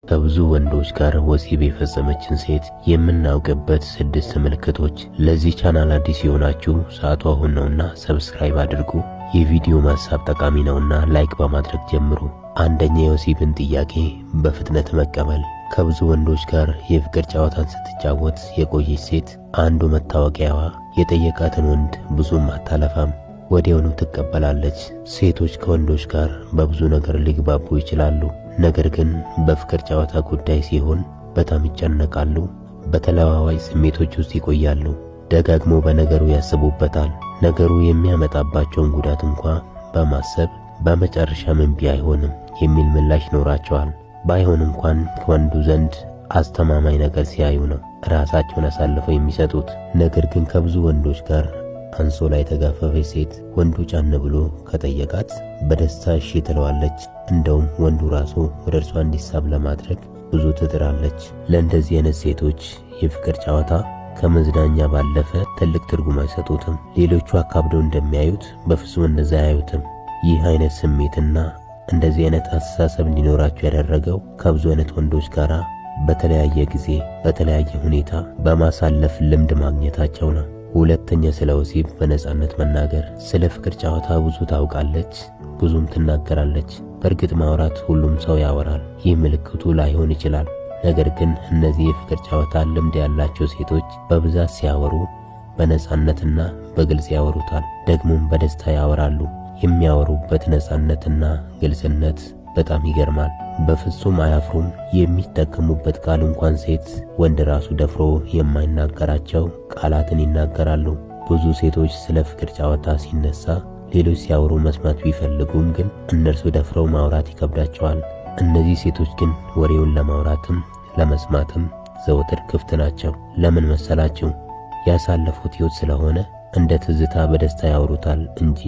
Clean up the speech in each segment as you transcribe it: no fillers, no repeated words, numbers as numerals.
ከብዙ ወንዶች ጋር ወሲብ የፈጸመችን ሴት የምናውቅበት 6 ምልክቶች። ለዚህ ቻናል አዲስ የሆናችሁ ሰዓቱ አሁን ነውና ሰብስክራይብ አድርጉ። የቪዲዮ ማሳብ ጠቃሚ ነውና ላይክ በማድረግ ጀምሩ። አንደኛ፣ የወሲብን ጥያቄ በፍጥነት መቀበል። ከብዙ ወንዶች ጋር የፍቅር ጨዋታን ስትጫወት የቆየች ሴት አንዱ መታወቂያዋ የጠየቃትን ወንድ ብዙም አታለፋም፣ ወዲያውኑ ትቀበላለች። ሴቶች ከወንዶች ጋር በብዙ ነገር ሊግባቡ ይችላሉ። ነገር ግን በፍቅር ጨዋታ ጉዳይ ሲሆን በጣም ይጨነቃሉ። በተለዋዋጭ ስሜቶች ውስጥ ይቆያሉ። ደጋግሞ በነገሩ ያስቡበታል። ነገሩ የሚያመጣባቸውን ጉዳት እንኳን በማሰብ በመጨረሻ እምቢ አይሆንም የሚል ምላሽ ይኖራቸዋል። ባይሆን እንኳን ከወንዱ ዘንድ አስተማማኝ ነገር ሲያዩ ነው ራሳቸውን አሳልፈው የሚሰጡት። ነገር ግን ከብዙ ወንዶች ጋር አንሶላ የተጋፈፈች ሴት ወንዱ ጫን ብሎ ከጠየቃት በደስታ እሺ ትለዋለች። እንደውም ወንዱ ራሱ ወደ እርሷ እንዲሳብ ለማድረግ ብዙ ትጥራለች። ለእንደዚህ አይነት ሴቶች የፍቅር ጨዋታ ከመዝናኛ ባለፈ ትልቅ ትርጉም አይሰጡትም። ሌሎቹ አካብደው እንደሚያዩት በፍጹም እንደዛ አያዩትም። ይህ አይነት ስሜትና እንደዚህ አይነት አስተሳሰብ እንዲኖራቸው ያደረገው ከብዙ አይነት ወንዶች ጋር በተለያየ ጊዜ በተለያየ ሁኔታ በማሳለፍ ልምድ ማግኘታቸው ነው። ሁለተኛ፣ ስለ ወሲብ በነጻነት መናገር። ስለ ፍቅር ጨዋታ ብዙ ታውቃለች፣ ብዙም ትናገራለች። በእርግጥ ማውራት ሁሉም ሰው ያወራል፣ ይህ ምልክቱ ላይሆን ይችላል። ነገር ግን እነዚህ የፍቅር ጨዋታ ልምድ ያላቸው ሴቶች በብዛት ሲያወሩ በነጻነትና በግልጽ ያወሩታል፣ ደግሞም በደስታ ያወራሉ። የሚያወሩበት ነጻነትና ግልጽነት በጣም ይገርማል። በፍጹም አያፍሩም። የሚጠቀሙበት ቃል እንኳን ሴት ወንድ ራሱ ደፍሮ የማይናገራቸው ቃላትን ይናገራሉ። ብዙ ሴቶች ስለ ፍቅር ጨዋታ ሲነሳ ሌሎች ሲያወሩ መስማት ቢፈልጉም ግን እነርሱ ደፍረው ማውራት ይከብዳቸዋል። እነዚህ ሴቶች ግን ወሬውን ለማውራትም ለመስማትም ዘወትር ክፍት ናቸው። ለምን መሰላችሁ? ያሳለፉት ሕይወት ስለሆነ እንደ ትዝታ በደስታ ያወሩታል እንጂ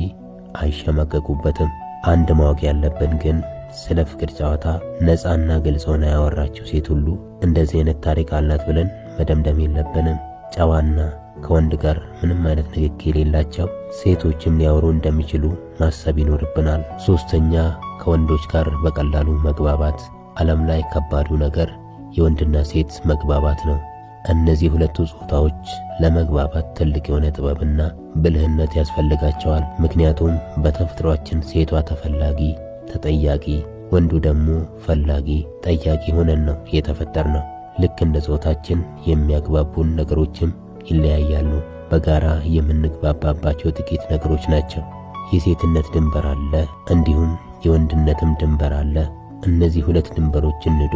አይሸማቀቁበትም። አንድ ማወቅ ያለብን ግን ስለ ፍቅር ጨዋታ ነፃና ግልጽ ሆና ያወራችው ሴት ሁሉ እንደዚህ አይነት ታሪክ አላት ብለን መደምደም የለብንም። ጨዋና ከወንድ ጋር ምንም አይነት ንክኪ የሌላቸው ሴቶችም ሊያወሩ እንደሚችሉ ማሰብ ይኖርብናል። ሶስተኛ፣ ከወንዶች ጋር በቀላሉ መግባባት። ዓለም ላይ ከባዱ ነገር የወንድና ሴት መግባባት ነው። እነዚህ ሁለቱ ጾታዎች ለመግባባት ትልቅ የሆነ ጥበብና ብልህነት ያስፈልጋቸዋል። ምክንያቱም በተፈጥሯችን ሴቷ ተፈላጊ ተጠያቂ፣ ወንዱ ደግሞ ፈላጊ ጠያቂ ሆነን ነው የተፈጠርነው። ልክ እንደ ጾታችን የሚያግባቡን ነገሮችም ይለያያሉ። በጋራ የምንግባባባቸው ጥቂት ነገሮች ናቸው። የሴትነት ድንበር አለ፣ እንዲሁም የወንድነትም ድንበር አለ። እነዚህ ሁለት ድንበሮችን ንዶ